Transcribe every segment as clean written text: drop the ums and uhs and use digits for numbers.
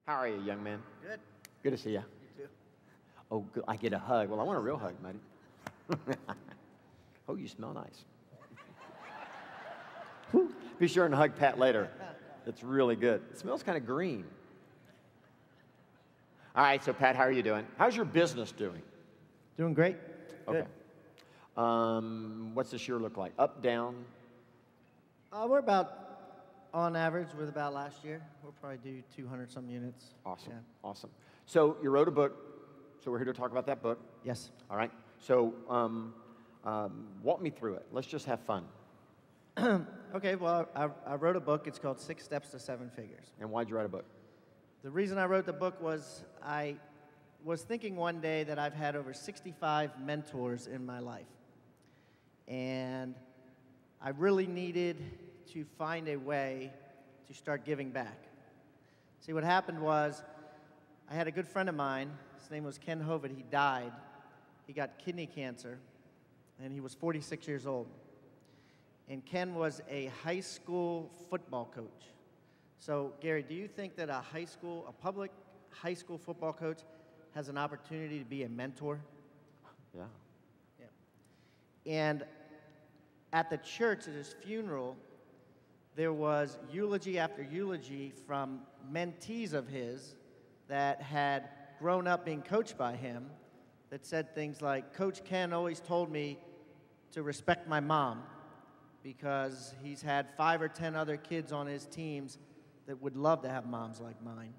How are you, young man? Good. Good to see you. You too. Oh, good. I get a hug. Well, I want a real hug, buddy. Oh, you smell nice. Whew. Be sure and hug Pat later. It's really good. It smells kind of green. All right, so Pat, how are you doing? How's your business doing? Doing great. Okay. Good. What's this year look like? Up, down? We're about, on average, with about last year. We'll probably do 200 some units. Awesome. Yeah. Awesome. So you wrote a book. So we're here to talk about that book. Yes. All right. So walk me through it. Let's just have fun. Okay, well, I wrote a book. It's called 6 Steps to 7 Figures. And why'd you write a book? The reason I wrote the book was I was thinking one day that I've had over 65 mentors in my life. And I really needed to find a way to start giving back. See, what happened was I had a good friend of mine. His name was Ken Hovind. He died. He got kidney cancer, and he was 46 years old. And Ken was a high school football coach. So, Gary, do you think that a public high school football coach has an opportunity to be a mentor? Yeah. Yeah. And at the church, at his funeral, there was eulogy after eulogy from mentees of his that had grown up being coached by him that said things like, Coach Ken always told me to respect my mom because he's had 5 or 10 other kids on his teams that would love to have moms like mine.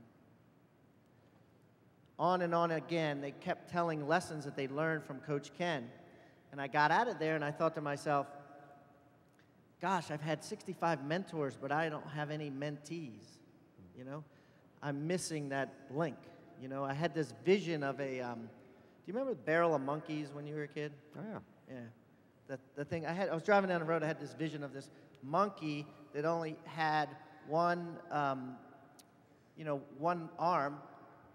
On and on again, they kept telling lessons that they learned from Coach Ken. And I got out of there and I thought to myself, gosh, I've had 65 mentors, but I don't have any mentees, you know? I'm missing that link, you know? I had this vision of a, do you remember the Barrel of Monkeys when you were a kid? Oh, yeah. Yeah. The thing, I was driving down the road, I had this vision of this monkey that only had one, one arm,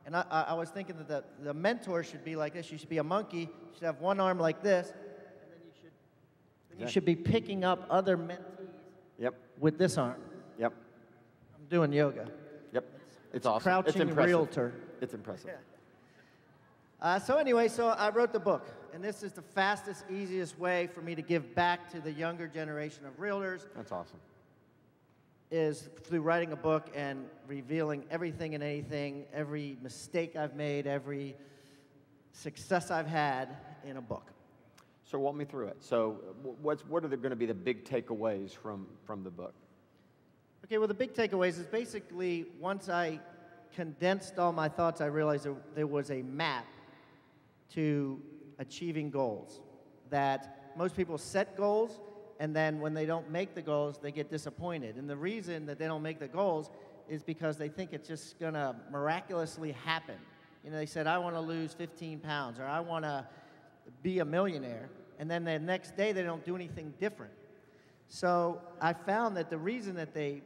and I was thinking that the mentor should be like this. You should be a monkey, you should have one arm like this, and then you should be picking up other mentees with this arm. Yep. I'm doing yoga. Yep. It's awesome. Crouching it's impressive. realtor. It's impressive. Yeah. So I wrote the book, and this is the fastest, easiest way for me to give back to the younger generation of realtors. That's awesome. Is through writing a book and revealing everything and anything, every mistake I've made, every success I've had in a book. So walk me through it. So what are going to be the big takeaways from the book? Okay, well, the big takeaways is basically once I condensed all my thoughts, I realized there was a map to achieving goals. That most people set goals, and then when they don't make the goals, they get disappointed. And the reason that they don't make the goals is because they think it's just going to miraculously happen. You know, they said, I want to lose 15 pounds, or I want to be a millionaire. And then the next day, they don't do anything different. So I found that the reason that they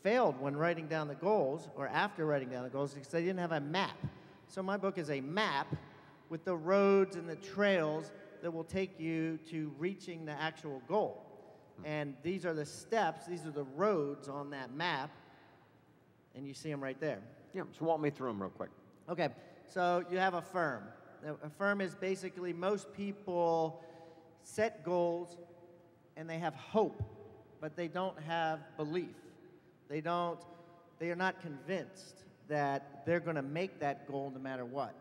failed when writing down the goals, or after writing down the goals, is because they didn't have a map. So my book is a map with the roads and the trails that will take you to reaching the actual goal. And these are the steps, these are the roads on that map, and you see them right there. Yeah, so walk me through them real quick. Okay, so you have a firm. A firm is basically most people set goals and they have hope, but they don't have belief. They are not convinced that they're going to make that goal no matter what.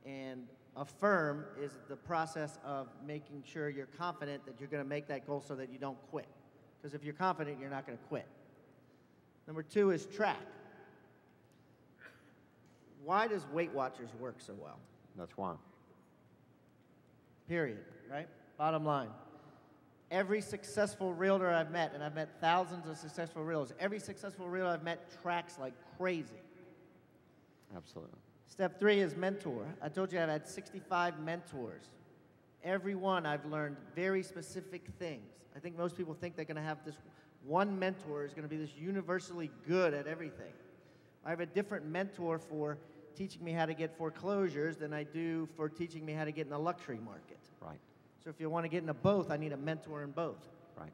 And a firm is the process of making sure you're confident that you're going to make that goal so that you don't quit. Because if you're confident, you're not going to quit. Number 2 is track. Why does Weight Watchers work so well? That's why. Period, right? Bottom line. Every successful realtor I've met, and I've met thousands of successful realtors, every successful realtor I've met tracks like crazy. Absolutely. Step 3 is mentor. I told you I've had 65 mentors. Every one I've learned very specific things. I think most people think they're going to have this one mentor is going to be this universally good at everything. I have a different mentor for teaching me how to get foreclosures than I do for teaching me how to get in the luxury market. Right. So if you want to get into both, I need a mentor in both. Right.